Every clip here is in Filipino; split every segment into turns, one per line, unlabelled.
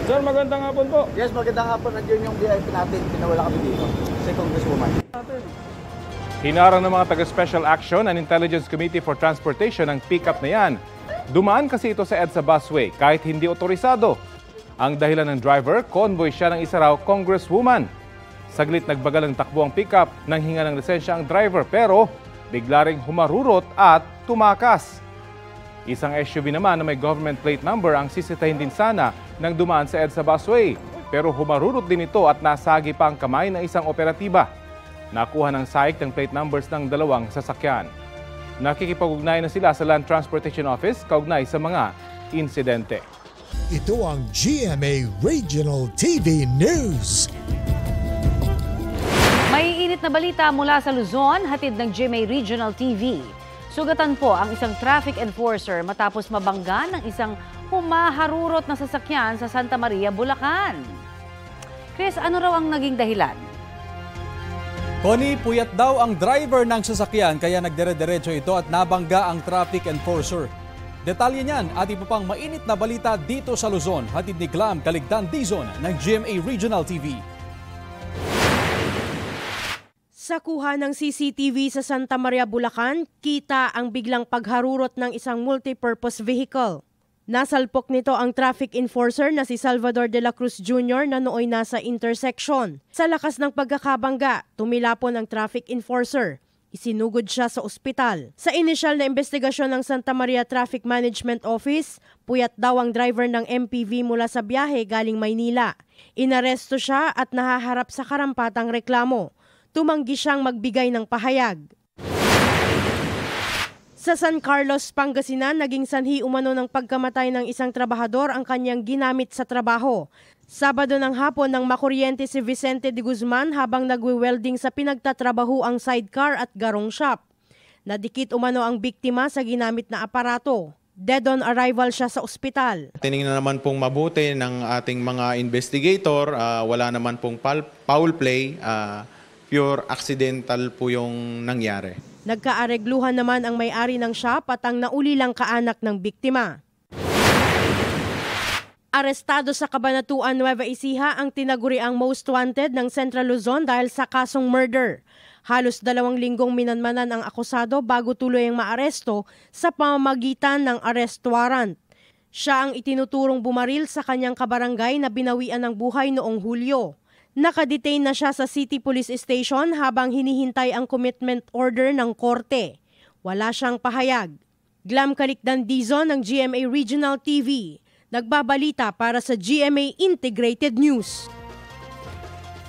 Sir, magandang hapon po.
Yes, magandang hapon. Nandiyan yung VIP natin. Pinawala kami dito. Si Congresswoman.
Hinarang ng mga taga-Special Action and Intelligence Committee for Transportation ang pick-up na yan. Dumaan kasi ito sa EDSA busway kahit hindi otorisado. Ang dahilan ng driver, convoy siya ng isa raw Congresswoman. Saglit nagbagal ang takbo ang pick-up nang hinga ng lisensya ang driver pero bigla ring humarurot at tumakas. Isang SUV naman na may government plate number ang sisitahin din sana nang dumaan sa EDSA busway. Pero humarurot din ito at nasagi pa ang kamay ng isang operatiba. Nakuha ng SAIC ng plate numbers ng dalawang sasakyan. Nakikipag-ugnay na sila sa Land Transportation Office kaugnay sa mga insidente.
Ito ang GMA Regional TV News.
May init na balita mula sa Luzon, hatid ng GMA Regional TV. Sugatan po ang isang traffic enforcer matapos mabangga ng isang humaharurot na sasakyan sa Santa Maria, Bulacan. Chris, ano raw ang naging dahilan?
Connie, puyat daw ang driver ng sasakyan kaya nagdire-diretso ito at nabangga ang traffic enforcer. Detalye niyan at iba pang mainit na balita dito sa Luzon. Hatid ni Glam Caligdan Dizon ng GMA Regional TV.
Sa kuha ng CCTV sa Santa Maria, Bulacan, kita ang biglang pagharurot ng isang multipurpose vehicle. Nasalpok nito ang traffic enforcer na si Salvador de la Cruz Jr. na nooy nasa intersection. Sa lakas ng pagkakabangga, tumilapon ang traffic enforcer. Isinugod siya sa ospital. Sa inisyal na investigasyon ng Santa Maria Traffic Management Office, puyat daw ang driver ng MPV mula sa biyahe galing Maynila. Inaresto siya at nahaharap sa karampatang reklamo. Tumanggi siyang magbigay ng pahayag. Sa San Carlos, Pangasinan, naging sanhi umano ng pagkamatay ng isang trabahador ang kanyang ginamit sa trabaho. Sabado ng hapon nang makuryente si Vicente de Guzman habang nagwe-welding sa pinagtatrabaho ang sidecar at garong shop. Nadikit umano ang biktima sa ginamit na aparato. Dead on arrival siya sa ospital.
Tinignan naman pong mabuti ng ating mga investigator, wala naman pong foul play, pure accidental po yung nangyari.
Nagkaaregluhan naman ang may-ari ng shop at ang naulilang kaanak ng biktima. Arestado sa Cabanatuan, Nueva Ecija ang tinaguriang most wanted ng Central Luzon dahil sa kasong murder. Halos 2 linggong minanmanan ang akusado bago tuloy ang maaresto sa pamamagitan ng arrest warrant. Siya ang itinuturong bumaril sa kanyang kabarangay na binawian ng buhay noong Hulyo. Nakadetain na siya sa City Police Station habang hinihintay ang commitment order ng korte. Wala siyang pahayag. Glam Caligdan Dizon ng GMA Regional TV. Nagbabalita para sa GMA Integrated News.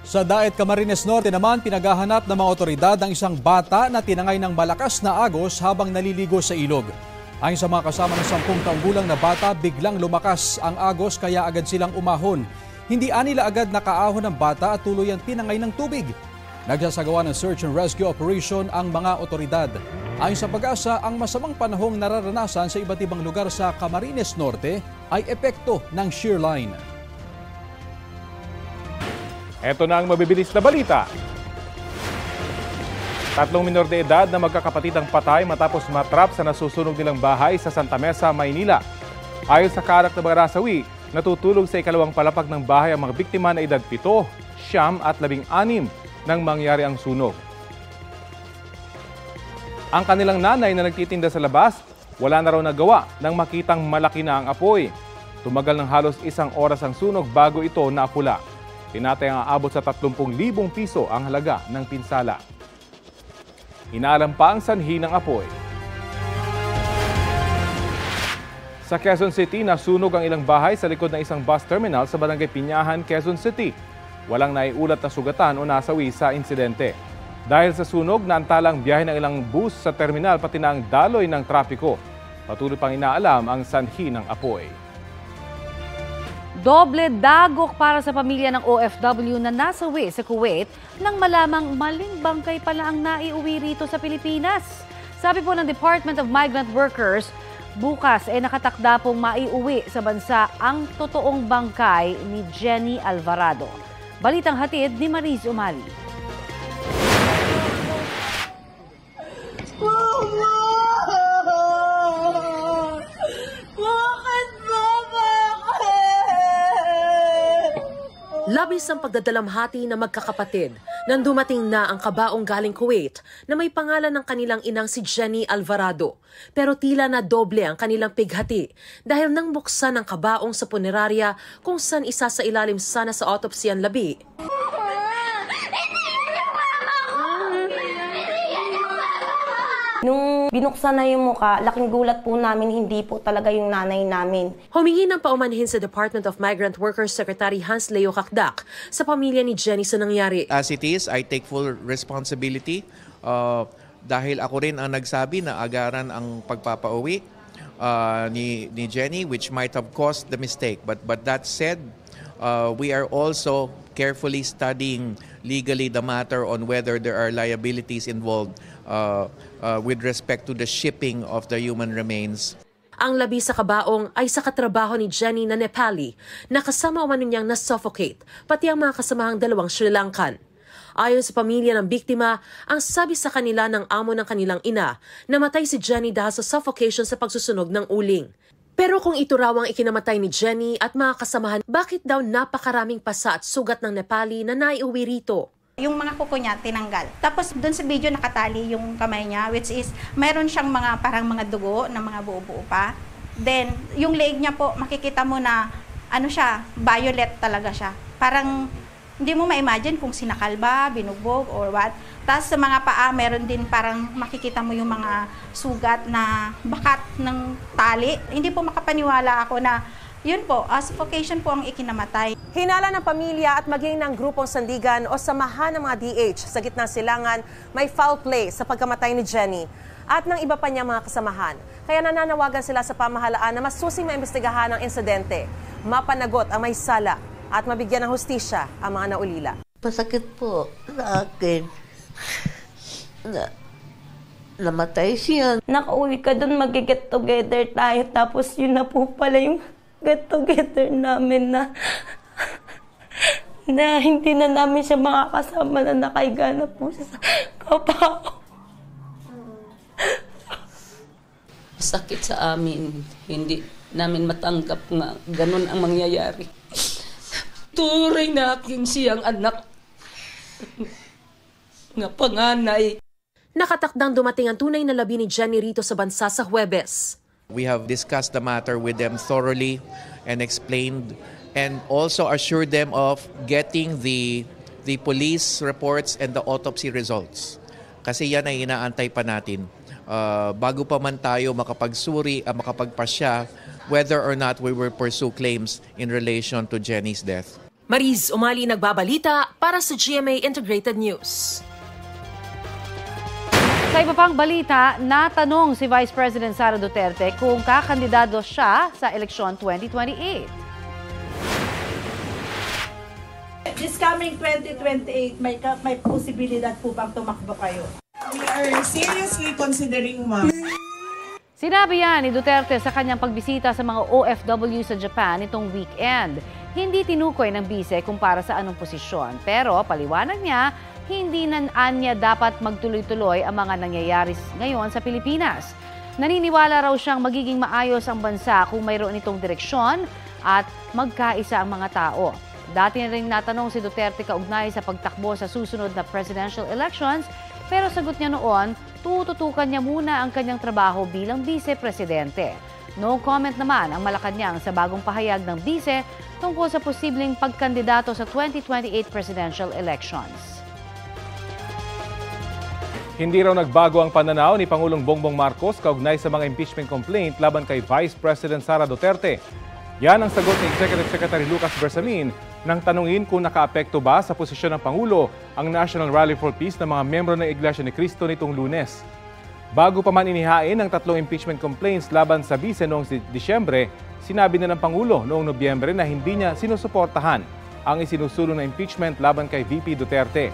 Sa Daet, Camarines Norte naman, pinaghahanap ng mga otoridad ang isang bata na tinangay ng malakas na agos habang naliligo sa ilog. Ayon sa mga kasama ng 10 taong gulang na bata, biglang lumakas ang agos kaya agad silang umahon. Hindi nila agad nakaahon ng bata at tuluyang tinangay ng tubig. Nagsasagawa ng search and rescue operation ang mga otoridad. Ayon sa Pag-asa, ang masamang panahong nararanasan sa iba't ibang lugar sa Camarines Norte ay epekto ng shear line.
Ito na ang mabibilis na balita. 3 minor de edad na magkakapatid ang patay matapos matrap sa nasusunog nilang bahay sa Santa Mesa, Maynila. Ayon sa karak na mga nasawi, natutulog sa ikalawang palapag ng bahay ang mga biktima na edad 7, 9 at 16 nang mangyari ang sunog. Ang kanilang nanay na nagtitinda sa labas, wala na raw nagawa nang makitang malaki na ang apoy. Tumagal ng halos 1 oras ang sunog bago ito naapula. Tinatay ang aabot sa 30,000 piso ang halaga ng pinsala. Inaalam pa ang sanhi ng apoy. Sa Quezon City, nasunog ang ilang bahay sa likod ng isang bus terminal sa Barangay Pinyahan, Quezon City. Walang naiulat na sugatan o nasawi sa insidente. Dahil sa sunog, naantalang biyahe ng ilang bus sa terminal pati na ang daloy ng trapiko. Patuloy pang inaalam ang sanhi ng apoy.
Doble dagok para sa pamilya ng OFW na nasawi sa Kuwait nang malamang maling bangkay pala ang naiuwi rito sa Pilipinas. Sabi po ng Department of Migrant Workers, bukas ay nakatakda pong maiuwi sa bansa ang totoong bangkay ni Jenny Alvarado. Balitang hatid ni Mariz Umali.
Bakit ba? Bakit? Labis ang pagdadalamhati na magkakapatid nang dumating na ang kabaong galing Kuwait na may pangalan ng kanilang inang si Jenny Alvarado. Pero tila na doble ang kanilang pighati dahil nang buksan ang kabaong sa punerarya kung saan isa sa ilalim sana sa autopsy ang labi.
Nung binuksan na yung muka, laking gulat po namin, hindi po talaga yung nanay namin.
Humingi ng paumanhin sa Department of Migrant Workers Secretary Hans Leo Kakdak sa pamilya ni Jenny sa nangyari.
As it is, I take full responsibility dahil ako rin ang nagsabi na agaran ang pagpapauwi ni Jenny, which might have caused the mistake. But that said, we are also carefully studying legally the matter on whether there are liabilities involved with respect to the shipping of the human remains.
Ang labi sa kabaong ay sa katrabaho ni Jenny na Nepali na kasama umano niyang na-suffocate, pati ang mga kasamahang dalawang Sri Lankan. Ayon sa pamilya ng biktima, ang sabi sa kanila ng amo ng kanilang ina, namatay si Jenny dahil sa suffocation sa pagsusunog ng uling. Pero kung ito raw ang ikinamatay ni Jenny at mga kasamahan, bakit daw napakaraming pasa at sugat ng Nepali na naiuwi rito?
Yung mga kuko niya tinanggal. Tapos doon sa video nakatali yung kamay niya, which is mayroon siyang mga parang mga dugo na mga buo-buo pa. Then yung leg niya po makikita mo na ano siya, violet talaga siya. Parang hindi mo ma-imagine kung sinakal ba, binugbog or what. Tapos sa mga paa meron din parang makikita mo yung mga sugat na bakat ng tali. Hindi po makapaniwala ako na yun po, suffocation po ang ikinamatay.
Hinala ng pamilya at maging ng grupong sandigan o samahan ng mga DH sa gitna silangan may foul play sa pagkamatay ni Jenny at ng iba pa niya mga kasamahan. Kaya nananawagan sila sa pamahalaan na masusing maimbestigahan ang insidente, mapanagot ang may sala at mabigyan ng hustisya ang mga naulila.
Pasakit po sa akin na namatay siya.
Nakauwi ka doon, mag-get together tayo, tapos yun na po pala yung get together namin na hindi na namin siya makakasama na nakahiga na po sa kapao.
Sakit sa amin. Hindi namin matanggap nga ganun ang mangyayari. Turay na aking siyang anak nga panganay.
Nakatakdang dumating ang tunay na labi ni Jenny rito sa bansa sa Huwebes.
We have discussed the matter with them thoroughly and explained and also assured them of getting the police reports and the autopsy results. Kasi yan ay inaantay pa natin. Bago pa man tayo makapagsuri, makapagpasya, whether or not we will pursue claims in relation to Jenny's death.
Mariz Umali nagbabalita para sa GMA Integrated News.
Sa iba pang balita, natanong si Vice President Sara Duterte kung kakandidado siya sa eleksyon 2028.
This coming 2028, may posibilidad po bang tumakbo kayo? We are seriously considering, ma'am.
Sinabi yan ni Duterte sa kanyang pagbisita sa mga OFW sa Japan itong weekend. Hindi tinukoy ng bise kung para sa anong posisyon, pero paliwanag niya, hindi na anya dapat magtuloy-tuloy ang mga nangyayari ngayon sa Pilipinas. Naniniwala raw siyang magiging maayos ang bansa kung mayroon itong direksyon at magkaisa ang mga tao. Dati na rin natanong si Duterte kaugnay sa pagtakbo sa susunod na presidential elections, pero sagot niya noon, tututukan niya muna ang kanyang trabaho bilang vice-presidente. No comment naman ang Malacanang sa bagong pahayag ng bise tungkol sa posibleng pagkandidato sa 2028 presidential elections.
Hindi raw nagbago ang pananaw ni Pangulong Bongbong Marcos kaugnay sa mga impeachment complaint laban kay Vice President Sara Duterte. Yan ang sagot ni Executive Secretary Lucas Bersamin nang tanungin kung nakaapekto ba sa posisyon ng Pangulo ang National Rally for Peace ng mga membro ng Iglesia ni Cristo nitong Lunes. Bago pa man inihain ang 3 impeachment complaints laban sa bise noong Disyembre, sinabi na ng Pangulo noong Nobyembre na hindi niya sinusuportahan ang isinusulong na impeachment laban kay VP Duterte.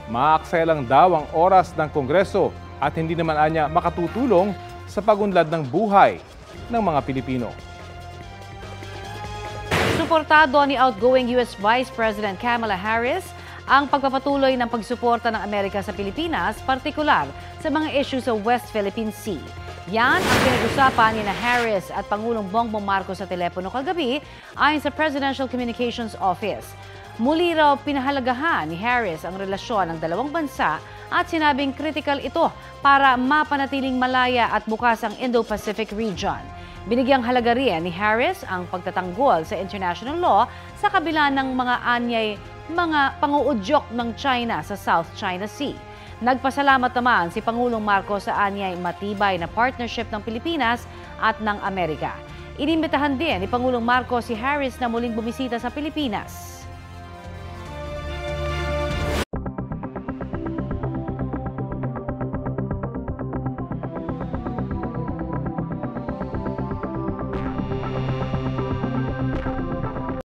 Maaksaya lang daw ang oras ng Kongreso at hindi naman anya makatutulong sa pagunlad ng buhay ng mga Pilipino.
Suportado ni outgoing US Vice President Kamala Harris ang pagpapatuloy ng pagsuporta ng Amerika sa Pilipinas, partikular sa mga issue sa West Philippine Sea. Yan ang pinag-usapan ni Harris at Pangulong Bongbong Marcos sa telepono kagabi ayon sa Presidential Communications Office. Muli raw pinahalagahan ni Harris ang relasyon ng dalawang bansa at sinabing critical ito para mapanatiling malaya at bukas ang Indo-Pacific region. Binigyang halaga rin ni Harris ang pagtatanggol sa international law sa kabila ng mga anyay mga panguudyok ng China sa South China Sea. Nagpasalamat naman si Pangulong Marcos sa anyay matibay na partnership ng Pilipinas at ng Amerika. Inimbitahan din ni Pangulong Marcos si Harris na muling bumisita sa Pilipinas.